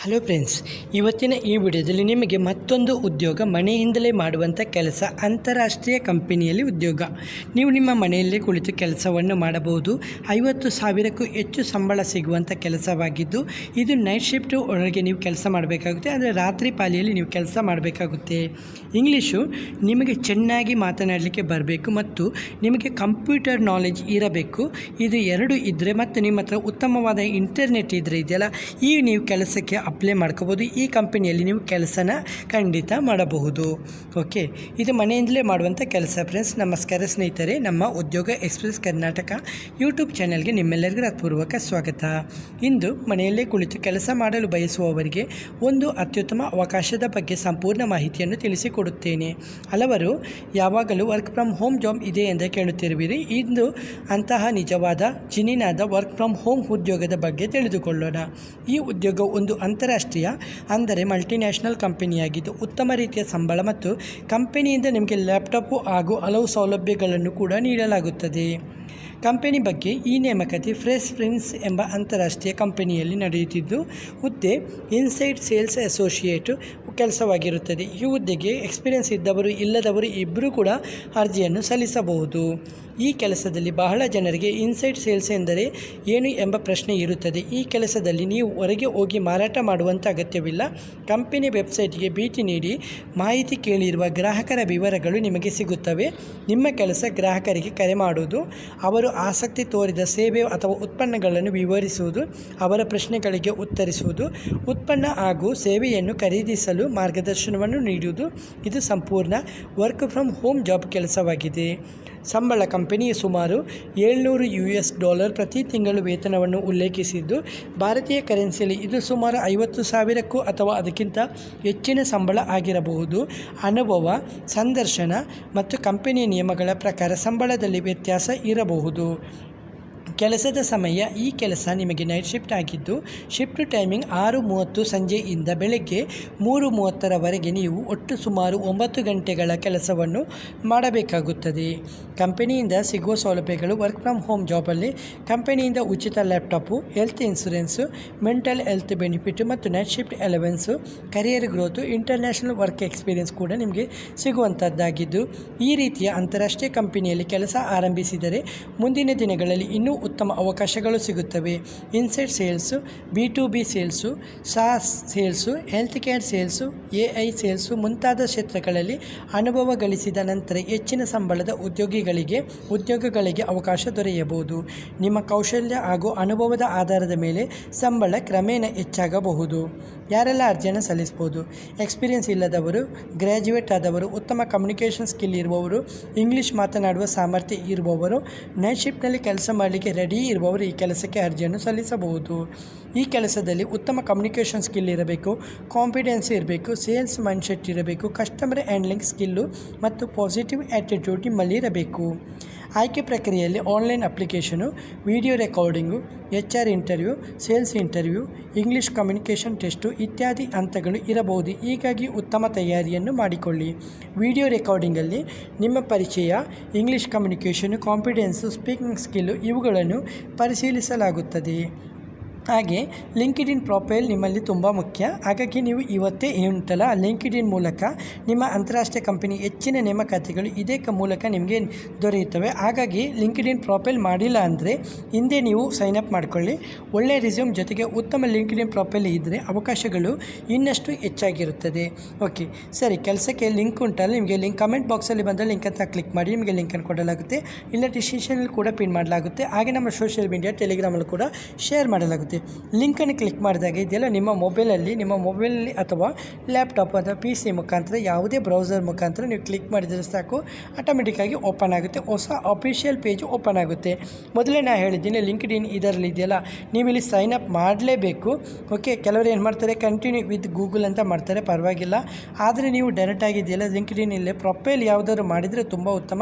Hello friends, ಇವತ್ತಿನ ಈ ವಿಡಿಯೋದಲ್ಲಿ ನಿಮಗೆ ಮತ್ತೊಂದು ಉದ್ಯೋಗ, ಮನೆಯಿಂದಲೇ ಮಾಡುವಂಥ ಕೆಲಸ, ಅಂತಾರಾಷ್ಟ್ರೀಯ ಕಂಪನಿಯಲ್ಲಿ ಉದ್ಯೋಗ. ನೀವು ನಿಮ್ಮ ಮನೆಯಲ್ಲೇ ಕುಳಿತು ಕೆಲಸವನ್ನು ಮಾಡಬಹುದು. 50,000ಕ್ಕೂ ಹೆಚ್ಚು ಸಂಬಳ ಸಿಗುವಂಥ ಕೆಲಸವಾಗಿದ್ದು, ಇದು ನೈಟ್ ಶಿಫ್ಟ್ ಒಳಗೆ ನೀವು ಕೆಲಸ ಮಾಡಬೇಕಾಗುತ್ತೆ. ಅಂದರೆ ರಾತ್ರಿ ಪಾಳಿಯಲ್ಲಿ ನೀವು ಕೆಲಸ ಮಾಡಬೇಕಾಗುತ್ತೆ. ಇಂಗ್ಲೀಷು ನಿಮಗೆ ಚೆನ್ನಾಗಿ ಮಾತನಾಡಲಿಕ್ಕೆ ಬರಬೇಕು ಮತ್ತು ನಿಮಗೆ ಕಂಪ್ಯೂಟರ್ ನಾಲೆಜ್ ಇರಬೇಕು. ಇದು ಎರಡು ಇದ್ದರೆ ಮತ್ತು ನಿಮ್ಮ ಹತ್ರ ಉತ್ತಮವಾದ ಇಂಟರ್ನೆಟ್ ಇದ್ದರೆ ಇದೆಯಲ್ಲ, ಈ ನೀವು ಕೆಲಸಕ್ಕೆ ಅಪ್ಲೈ ಮಾಡ್ಕೋಬೋದು. ಈ ಕಂಪನಿಯಲ್ಲಿ ನೀವು ಕೆಲಸನ ಖಂಡಿತ ಮಾಡಬಹುದು. ಓಕೆ, ಇದು ಮನೆಯಿಂದಲೇ ಮಾಡುವಂಥ ಕೆಲಸ. ಫ್ರೆಂಡ್ಸ್, ನಮಸ್ಕಾರ ಸ್ನೇಹಿತರೆ. ನಮ್ಮ ಉದ್ಯೋಗ ಎಕ್ಸ್ಪ್ರೆಸ್ ಕರ್ನಾಟಕ ಯೂಟ್ಯೂಬ್ ಚಾನಲ್ಗೆ ನಿಮ್ಮೆಲ್ಲರಿಗೂ ಹೃತ್ಪೂರ್ವಕ ಸ್ವಾಗತ. ಇಂದು ಮನೆಯಲ್ಲೇ ಕುಳಿತು ಕೆಲಸ ಮಾಡಲು ಬಯಸುವವರಿಗೆ ಒಂದು ಅತ್ಯುತ್ತಮ ಅವಕಾಶದ ಬಗ್ಗೆ ಸಂಪೂರ್ಣ ಮಾಹಿತಿಯನ್ನು ತಿಳಿಸಿಕೊಡುತ್ತೇನೆ. ಹಲವರು ಯಾವಾಗಲೂ ವರ್ಕ್ ಫ್ರಮ್ ಹೋಮ್ ಜಾಬ್ ಇದೆ ಎಂದು ಕೇಳುತ್ತಿರುವಿರಿ. ಇಂದು ಅಂತಹ ನಿಜವಾದ ಜಿನಿನಾದ ವರ್ಕ್ ಫ್ರಮ್ ಹೋಮ್ ಉದ್ಯೋಗದ ಬಗ್ಗೆ ತಿಳಿದುಕೊಳ್ಳೋಣ. ಈ ಉದ್ಯೋಗ ಒಂದು ಅಂತಾರಾಷ್ಟ್ರೀಯ, ಅಂದರೆ ಮಲ್ಟಿನ್ಯಾಷನಲ್ ಕಂಪನಿಯಾಗಿದ್ದು, ಉತ್ತಮ ರೀತಿಯ ಸಂಬಳ ಮತ್ತು ಕಂಪನಿಯಿಂದ ನಿಮಗೆ ಲ್ಯಾಪ್ಟಾಪು ಹಾಗೂ ಹಲವು ಸೌಲಭ್ಯಗಳನ್ನು ಕೂಡ ನೀಡಲಾಗುತ್ತದೆ. ಕಂಪನಿ ಬಗ್ಗೆ, ಈ ನೇಮಕಾತಿ ಫ್ರೆಶ್ ಪ್ರಿನ್ಸ್ ಎಂಬ ಅಂತಾರಾಷ್ಟ್ರೀಯ ಕಂಪನಿಯಲ್ಲಿ ನಡೆಯುತ್ತಿದ್ದು, ಹುದ್ದೆ ಇನ್ಸೈಡ್ ಸೇಲ್ಸ್ ಅಸೋಸಿಯೇಟ್ ಕೆಲಸವಾಗಿರುತ್ತದೆ. ಈ ಹುದ್ದೆಗೆ ಎಕ್ಸ್ಪೀರಿಯನ್ಸ್ ಇದ್ದವರು ಇಲ್ಲದವರು ಇಬ್ಬರೂ ಕೂಡ ಅರ್ಜಿಯನ್ನು ಸಲ್ಲಿಸಬಹುದು. ಈ ಕೆಲಸದಲ್ಲಿ ಬಹಳ ಜನರಿಗೆ ಇನ್ಸೈಡ್ ಸೇಲ್ಸ್ ಎಂದರೆ ಏನು ಎಂಬ ಪ್ರಶ್ನೆ ಇರುತ್ತದೆ. ಈ ಕೆಲಸದಲ್ಲಿ ನೀವು ಹೊರಗೆ ಹೋಗಿ ಮಾರಾಟ ಮಾಡುವಂಥ ಅಗತ್ಯವಿಲ್ಲ. ಕಂಪನಿ ವೆಬ್ಸೈಟ್ಗೆ ಭೇಟಿ ನೀಡಿ ಮಾಹಿತಿ ಕೇಳಿರುವ ಗ್ರಾಹಕರ ವಿವರಗಳು ನಿಮಗೆ ಸಿಗುತ್ತವೆ. ನಿಮ್ಮ ಕೆಲಸ ಗ್ರಾಹಕರಿಗೆ ಕರೆ ಮಾಡುವುದು, ಅವರು ಆಸಕ್ತಿ ತೋರಿದ ಸೇವೆ ಅಥವಾ ಉತ್ಪನ್ನಗಳನ್ನು ವಿವರಿಸುವುದು, ಅವರ ಪ್ರಶ್ನೆಗಳಿಗೆ ಉತ್ತರಿಸುವುದು, ಉತ್ಪನ್ನ ಹಾಗೂ ಸೇವೆಯನ್ನು ಖರೀದಿಸಲು ಮಾರ್ಗದರ್ಶನವನ್ನು ನೀಡುವುದು. ಇದು ಸಂಪೂರ್ಣ ವರ್ಕ್ ಫ್ರಮ್ ಹೋಮ್ ಜಾಬ್ ಕೆಲಸವಾಗಿದೆ. ಸಂಬಳ ಕಂಪನಿಯು ಸುಮಾರು $700 ಪ್ರತಿ ತಿಂಗಳು ವೇತನವನ್ನು ಉಲ್ಲೇಖಿಸಿದ್ದು, ಭಾರತೀಯ ಕರೆನ್ಸಿಯಲ್ಲಿ ಇದು ಸುಮಾರು 50,000ಕ್ಕೂ ಅಥವಾ ಅದಕ್ಕಿಂತ ಹೆಚ್ಚಿನ ಸಂಬಳ ಆಗಿರಬಹುದು. ಅನುಭವ, ಸಂದರ್ಶನ ಮತ್ತು ಕಂಪನಿಯ ನಿಯಮಗಳ ಪ್ರಕಾರ ಸಂಬಳದಲ್ಲಿ ವ್ಯತ್ಯಾಸ ಇರಬಹುದು. ಕೆಲಸದ ಸಮಯ, ಈ ಕೆಲಸ ನಿಮಗೆ ನೈಟ್ ಶಿಫ್ಟ್ ಆಗಿದ್ದು, ಶಿಫ್ಟ್ ಟೈಮಿಂಗ್ 6:30 ಸಂಜೆಯಿಂದ ಬೆಳಗ್ಗೆ 3:30ರವರೆಗೆ ನೀವು ಒಟ್ಟು ಸುಮಾರು 9 ಗಂಟೆಗಳ ಕೆಲಸವನ್ನು ಮಾಡಬೇಕಾಗುತ್ತದೆ. ಕಂಪನಿಯಿಂದ ಸಿಗುವ ಸೌಲಭ್ಯಗಳು: ವರ್ಕ್ ಫ್ರಮ್ ಹೋಮ್ ಜಾಬಲ್ಲಿ ಕಂಪನಿಯಿಂದ ಉಚಿತ laptop, health insurance, mental health benefit ಮತ್ತು night shift allowance, career growth, international work experience ಕೂಡ ನಿಮಗೆ ಸಿಗುವಂಥದ್ದಾಗಿದ್ದು, ಈ ರೀತಿಯ ಅಂತಾರಾಷ್ಟ್ರೀಯ ಕಂಪನಿಯಲ್ಲಿ ಕೆಲಸ ಆರಂಭಿಸಿದರೆ ಮುಂದಿನ ದಿನಗಳಲ್ಲಿ ಇನ್ನೂ ಉತ್ತಮ ಅವಕಾಶಗಳು ಸಿಗುತ್ತವೆ. Inside sales, B2B sales, sauce sales, health care sales, AI sales ಮುಂತಾದ ಕ್ಷೇತ್ರಗಳಲ್ಲಿ ಅನುಭವ ಗಳಿಸಿದ ನಂತರ ಹೆಚ್ಚಿನ ಸಂಬಳದ ಉದ್ಯೋಗಗಳಿಗೆ ಅವಕಾಶ ದೊರೆಯಬಹುದು. ನಿಮ್ಮ ಕೌಶಲ್ಯ ಹಾಗೂ ಅನುಭವದ ಆಧಾರದ ಮೇಲೆ ಸಂಬಳ ಕ್ರಮೇಣ ಹೆಚ್ಚಾಗಬಹುದು. ಯಾರೆಲ್ಲ ಅರ್ಜಿಯನ್ನು ಸಲ್ಲಿಸಬಹುದು? ಎಕ್ಸ್ಪೀರಿಯನ್ಸ್ ಇಲ್ಲದವರು, ಗ್ರ್ಯಾಜುಯೇಟ್ ಆದವರು, ಉತ್ತಮ ಕಮ್ಯುನಿಕೇಷನ್ ಸ್ಕಿಲ್ ಇರುವವರು, ಇಂಗ್ಲೀಷ್ ಮಾತನಾಡುವ ಸಾಮರ್ಥ್ಯ ಇರುವವರು, ನೈಟ್ ಶಿಫ್ಟ್ನಲ್ಲಿ ಕೆಲಸ ಮಾಡಲಿಕ್ಕೆ ರೆಡಿ ಇರುವವರು ಈ ಕೆಲಸಕ್ಕೆ ಅರ್ಜಿಯನ್ನು ಸಲ್ಲಿಸಬಹುದು. ಈ ಕೆಲಸದಲ್ಲಿ ಉತ್ತಮ ಕಮ್ಯುನಿಕೇಷನ್ ಸ್ಕಿಲ್ ಇರಬೇಕು, ಕಾನ್ಫಿಡೆನ್ಸ್ ಇರಬೇಕು, ಸೇಲ್ಸ್ ಮೈಂಡ್ಸೆಟ್ ಇರಬೇಕು, ಕಸ್ಟಮರ್ ಹ್ಯಾಂಡ್ಲಿಂಗ್ ಸ್ಕಿಲ್ಲು ಮತ್ತು ಪಾಸಿಟಿವ್ ಆ್ಯಟಿಟ್ಯೂಡ್ ನಿಮ್ಮಲ್ಲಿರಬೇಕು. ಆಯ್ಕೆ ಪ್ರಕ್ರಿಯೆಯಲ್ಲಿ online application, video recording, HR interview, sales interview, English communication test ಇತ್ಯಾದಿ ಹಂತಗಳು ಇರಬಹುದು. ಹೀಗಾಗಿ ಉತ್ತಮ ತಯಾರಿಯನ್ನು ಮಾಡಿಕೊಳ್ಳಿ. ವಿಡಿಯೋ ರೆಕಾರ್ಡಿಂಗಲ್ಲಿ ನಿಮ್ಮ ಪರಿಚಯ, English communication, confidence, speaking skill ಇವುಗಳನ್ನು ಪರಿಶೀಲಿಸಲಾಗುತ್ತದೆ. ಹಾಗೆ ಲಿಂಕ್ಡ್ಇನ್ ಪ್ರೊಫೈಲ್ ನಿಮ್ಮಲ್ಲಿ ತುಂಬ ಮುಖ್ಯ. ಹಾಗಾಗಿ ನೀವು ಇವತ್ತೇ ಉಂಟಲ್ಲ, ಲಿಂಕ್ಡ್ಇನ್ ಮೂಲಕ ನಿಮ್ಮ ಅಂತಾರಾಷ್ಟ್ರೀಯ ಕಂಪನಿ ಹೆಚ್ಚಿನ ನೇಮಕಾತಿಗಳು ಇದೇ ಮೂಲಕ ನಿಮಗೆ ದೊರೆಯುತ್ತವೆ. ಹಾಗಾಗಿ ಲಿಂಕ್ಡ್ಇನ್ ಪ್ರೊಫೈಲ್ ಮಾಡಿಲ್ಲ ಅಂದರೆ ಹಿಂದೆ ನೀವು ಸೈನಪ್ ಮಾಡಿಕೊಳ್ಳಿ. ಒಳ್ಳೆಯ ರಿಸ್ಯೂಮ್ ಜೊತೆಗೆ ಉತ್ತಮ ಲಿಂಕ್ಡ್ಇನ್ ಪ್ರೊಫೈಲ್ ಇದ್ದರೆ ಅವಕಾಶಗಳು ಇನ್ನಷ್ಟು ಹೆಚ್ಚಾಗಿರುತ್ತದೆ. ಓಕೆ, ಸರಿ. ಕೆಲಸಕ್ಕೆ ಲಿಂಕ್ ಉಂಟಲ್ಲ, ನಿಮಗೆ ಲಿಂಕ್ ಕಮೆಂಟ್ ಬಾಕ್ಸಲ್ಲಿ ಬಂದ ಲಿಂಕ್ ಅಂತ ಕ್ಲಿಕ್ ಮಾಡಿ ನಿಮಗೆ ಲಿಂಕನ್ನು ಕೊಡಲಾಗುತ್ತೆ. ಇಲ್ಲ ಡಿಸ್ಕ್ರಿಪ್ಷನಲ್ಲಿ ಕೂಡ ಪಿನ್ ಮಾಡಲಾಗುತ್ತೆ. ಹಾಗೆ ನಮ್ಮ ಸೋಷಿಯಲ್ ಮೀಡಿಯಾ ಟೆಲಿಗ್ರಾಮಲ್ಲಿ ಕೂಡ ಶೇರ್ ಮಾಡಲಾಗುತ್ತೆ. ಲಿಂಕನ್ನು ಕ್ಲಿಕ್ ಮಾಡಿದಾಗ ಇದೆಲ್ಲ ನಿಮ್ಮ ಮೊಬೈಲಲ್ಲಿ ಅಥವಾ ಲ್ಯಾಪ್ಟಾಪ್ ಅಥವಾ PC ಮುಖಾಂತರ, ಯಾವುದೇ ಬ್ರೌಸರ್ ಮುಖಾಂತರ ನೀವು ಕ್ಲಿಕ್ ಮಾಡಿದರೆ ಸಾಕು, ಆಟೋಮೆಟಿಕ್ಕಾಗಿ ಓಪನ್ ಆಗುತ್ತೆ. ಹೊಸ ಅಫಿಷಿಯಲ್ ಪೇಜ್ ಓಪನ್ ಆಗುತ್ತೆ. ಮೊದಲೇ ನಾನು ಹೇಳಿದ್ದೀನಿ, ಲಿಂಕ್ಡ್ಇನ್ ಇದರಲ್ಲಿ ಇದೆಯಲ್ಲ, ನೀವು ಇಲ್ಲಿ ಸೈನ್ ಅಪ್ ಮಾಡಲೇಬೇಕು. ಓಕೆ, ಕೆಲವರು ಏನು ಮಾಡ್ತಾರೆ, ಕಂಟಿನ್ಯೂ ವಿತ್ ಗೂಗಲ್ ಅಂತ ಮಾಡ್ತಾರೆ, ಪರವಾಗಿಲ್ಲ. ಆದರೆ ನೀವು ಡೈರೆಕ್ಟಾಗಿ ಇದೆಯಲ್ಲ ಲಿಂಕ್ಡ್ಇನ್ ಇಲ್ಲೇ ಪ್ರೊಫೈಲ್ ಯಾವುದಾದ್ರು ಮಾಡಿದರೆ ತುಂಬ ಉತ್ತಮ.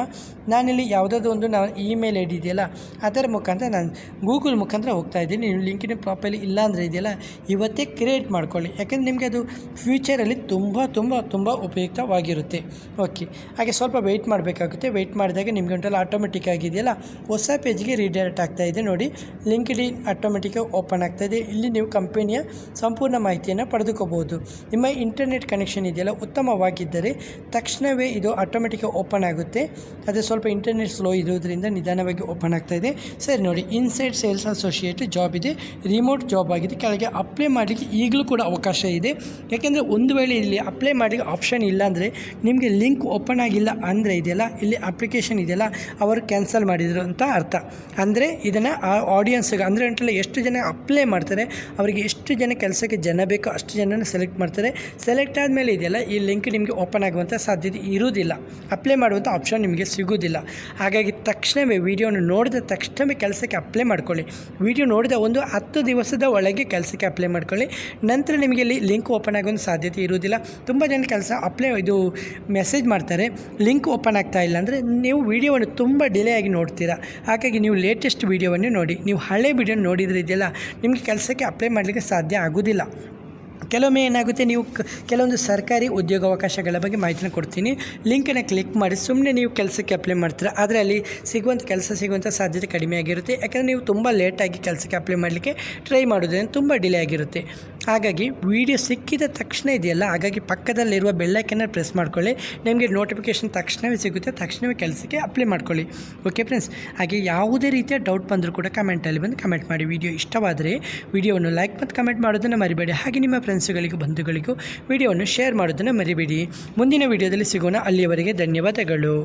ನಾನಿಲ್ಲಿ ಯಾವುದಾದ್ರು ಒಂದು ಇಮೇಲ್ ID ಇದೆಯಲ್ಲ ಅದರ ಮುಖಾಂತರ ನಾನು ಗೂಗಲ್ ಮುಖಾಂತರ ಹೋಗ್ತಾ ಇದ್ದೀನಿ. ನೀವು ಲಿಂಕ್ಡ್ಇನ್ ಪ್ರೊಫೈಲ್ ಇಲ್ಲ ಅಂದರೆ ಇದೆಯಲ್ಲ ಇವತ್ತೇ ಕ್ರಿಯೇಟ್ ಮಾಡ್ಕೊಳ್ಳಿ. ಯಾಕೆಂದರೆ ನಿಮಗೆ ಅದು ಫ್ಯೂಚರಲ್ಲಿ ತುಂಬ ಉಪಯುಕ್ತವಾಗಿರುತ್ತೆ. ಓಕೆ, ಹಾಗೆ ಸ್ವಲ್ಪ ವೆಯ್ಟ್ ಮಾಡಬೇಕಾಗುತ್ತೆ. ವೆಯ್ಟ್ ಮಾಡಿದಾಗ ನಿಮಗೆ ಉಂಟಲ್ಲ ಆಟೋಮೆಟಿಕ್ ಆಗಿದೆಯಲ್ಲ ಹೊಸ ಪೇಜ್ಗೆ ರೀಡೈರೆಕ್ಟ್ ಆಗ್ತಾಯಿದೆ ನೋಡಿ. ಲಿಂಕ್ಡ್ಇನ್ ಆಟೋಮೆಟಿಕ್ಕಾಗಿ ಓಪನ್ ಆಗ್ತಾಯಿದೆ. ಇಲ್ಲಿ ನೀವು ಕಂಪನಿಯ ಸಂಪೂರ್ಣ ಮಾಹಿತಿಯನ್ನು ಪಡೆದುಕೋಬೋದು. ನಿಮ್ಮ ಇಂಟರ್ನೆಟ್ ಕನೆಕ್ಷನ್ ಇದೆಯಲ್ಲ ಉತ್ತಮವಾಗಿದ್ದರೆ ತಕ್ಷಣವೇ ಇದು ಆಟೋಮೆಟಿಕ್ಕಾಗಿ ಓಪನ್ ಆಗುತ್ತೆ. ಅದೇ ಸ್ವಲ್ಪ ಇಂಟರ್ನೆಟ್ ಸ್ಲೋ ಇರೋದ್ರಿಂದ ನಿಧಾನವಾಗಿ ಓಪನ್ ಆಗ್ತಾಯಿದೆ. ಸರಿ ನೋಡಿ, ಇನ್ಸೈಡ್ ಸೇಲ್ಸ್ ಅಸೋಸಿಯೇಟ್ ಜಾಬ್ ಇದೆ, ರಿಮೋಟ್ ಜಾಬ್ ಆಗಿದೆ. ಕೆಳಗೆ ಅಪ್ಲೈ ಮಾಡಲಿಕ್ಕೆ ಈಗಲೂ ಕೂಡ ಅವಕಾಶ ಇದೆ. ಯಾಕೆಂದರೆ ಒಂದು ವೇಳೆ ಇಲ್ಲಿ ಅಪ್ಲೈ ಮಾಡಲಿಕ್ಕೆ ಆಪ್ಷನ್ ಇಲ್ಲ ಅಂದರೆ ನಿಮಗೆ ಲಿಂಕ್ ಓಪನ್ ಆಗಿಲ್ಲ ಅಂದರೆ ಇದೆಯಲ್ಲ ಇಲ್ಲಿ ಅಪ್ಲಿಕೇಶನ್ ಇದೆಯಲ್ಲ ಅವರು ಕ್ಯಾನ್ಸಲ್ ಮಾಡಿದರು ಅಂತ ಅರ್ಥ. ಅಂದರೆ ಇದನ್ನು ಆ ಆಡಿಯನ್ಸ್ಗೆ ಅಂದರೆ ಉಂಟಲ್ಲ ಎಷ್ಟು ಜನ ಅಪ್ಲೈ ಮಾಡ್ತಾರೆ ಅವರಿಗೆ ಎಷ್ಟು ಜನ ಕೆಲಸಕ್ಕೆ ಜನ ಬೇಕೋ ಅಷ್ಟು ಜನನ ಸೆಲೆಕ್ಟ್ ಮಾಡ್ತಾರೆ. ಸೆಲೆಕ್ಟ್ ಆದಮೇಲೆ ಇದೆಯಲ್ಲ ಈ ಲಿಂಕ್ ನಿಮಗೆ ಓಪನ್ ಆಗುವಂಥ ಸಾಧ್ಯತೆ ಇರುವುದಿಲ್ಲ, ಅಪ್ಲೈ ಮಾಡುವಂಥ ಆಪ್ಷನ್ ನಿಮಗೆ ಸಿಗೋದಿಲ್ಲ. ಹಾಗಾಗಿ ತಕ್ಷಣವೇ ವಿಡಿಯೋನ ನೋಡಿದ ತಕ್ಷಣವೇ ಕೆಲಸಕ್ಕೆ ಅಪ್ಲೈ ಮಾಡ್ಕೊಳ್ಳಿ. ವಿಡಿಯೋ ನೋಡಿದ ಒಂದು 10 ದಿವಸದ ಒಳಗೆ ಕೆಲಸಕ್ಕೆ ಅಪ್ಲೈ ಮಾಡ್ಕೊಳ್ಳಿ. ನಂತರ ನಿಮಗೆ ಇಲ್ಲಿ ಲಿಂಕ್ ಓಪನ್ ಆಗುವಂಥ ಸಾಧ್ಯತೆ ಇರುವುದಿಲ್ಲ. ತುಂಬ ಜನ ಕೆಲಸ ಇದು ಮೆಸೇಜ್ ಮಾಡ್ತಾರೆ, ಲಿಂಕ್ ಓಪನ್ ಆಗ್ತಾ ಇಲ್ಲ ಅಂದರೆ ನೀವು ವಿಡಿಯೋವನ್ನು ತುಂಬ ಡಿಲೇ ಆಗಿ ನೋಡ್ತೀರಾ. ಹಾಗಾಗಿ ನೀವು ಲೇಟೆಸ್ಟ್ ವಿಡಿಯೋವನ್ನು ನೋಡಿ. ನೀವು ಹಳೆ ವಿಡಿಯೋ ನೋಡಿದರೆ ಇದೆಯಲ್ಲ ನಿಮಗೆ ಕೆಲಸಕ್ಕೆ ಅಪ್ಲೈ ಮಾಡಲಿಕ್ಕೆ ಸಾಧ್ಯ ಆಗೋದಿಲ್ಲ. ಕೆಲವೊಮ್ಮೆ ಏನಾಗುತ್ತೆ, ನೀವು ಕೆಲವೊಂದು ಸರ್ಕಾರಿ ಉದ್ಯೋಗಾವಕಾಶಗಳ ಬಗ್ಗೆ ಮಾಹಿತಿನ ಕೊಡ್ತೀನಿ, ಲಿಂಕನ್ನು ಕ್ಲಿಕ್ ಮಾಡಿ ಸುಮ್ಮನೆ ನೀವು ಕೆಲಸಕ್ಕೆ ಅಪ್ಲೈ ಮಾಡ್ತೀರಾ. ಆದರೆ ಅಲ್ಲಿ ಕೆಲಸ ಸಿಗುವಂಥ ಸಾಧ್ಯತೆ ಕಡಿಮೆ ಆಗಿರುತ್ತೆ. ಯಾಕಂದರೆ ನೀವು ತುಂಬ ಲೇಟಾಗಿ ಕೆಲಸಕ್ಕೆ ಅಪ್ಲೈ ಮಾಡಲಿಕ್ಕೆ ಟ್ರೈ ಮಾಡೋದ್ರಿಂದ ತುಂಬ ಡಿಲೇ ಆಗಿರುತ್ತೆ. ಹಾಗಾಗಿ ವಿಡಿಯೋ ಸಿಕ್ಕಿದ ತಕ್ಷಣ ಇದೆಯಲ್ಲ, ಹಾಗಾಗಿ ಪಕ್ಕದಲ್ಲಿರುವ ಬೆಲ್ಲೈಕನ್ನ ಪ್ರೆಸ್ ಮಾಡ್ಕೊಳ್ಳಿ. ನಿಮಗೆ ನೋಟಿಫಿಕೇಷನ್ ತಕ್ಷಣವೇ ಸಿಗುತ್ತೆ, ತಕ್ಷಣವೇ ಕೆಲಸಕ್ಕೆ ಅಪ್ಲೈ ಮಾಡ್ಕೊಳ್ಳಿ. ಓಕೆ ಫ್ರೆಂಡ್ಸ್, ಹಾಗೆ ಯಾವುದೇ ರೀತಿಯ ಡೌಟ್ ಬಂದರೂ ಕೂಡ ಕಮೆಂಟಲ್ಲಿ ಬಂದು ಕಮೆಂಟ್ ಮಾಡಿ. ವಿಡಿಯೋ ಇಷ್ಟವಾದರೆ ವಿಡಿಯೋವನ್ನು ಲೈಕ್ ಮತ್ತು ಕಮೆಂಟ್ ಮಾಡೋದನ್ನು ಮರಿಬೇಡಿ. ಹಾಗೆ ನಿಮ್ಮ ಫ್ರೆಂಡ್ಸ್ಗಳಿಗೂ ಬಂಧುಗಳಿಗೂ ವಿಡಿಯೋವನ್ನು ಶೇರ್ ಮಾಡೋದನ್ನು ಮರಿಬೇಡಿ. ಮುಂದಿನ ವಿಡಿಯೋದಲ್ಲಿ ಸಿಗೋಣ. ಅಲ್ಲಿಯವರೆಗೆ ಧನ್ಯವಾದಗಳು.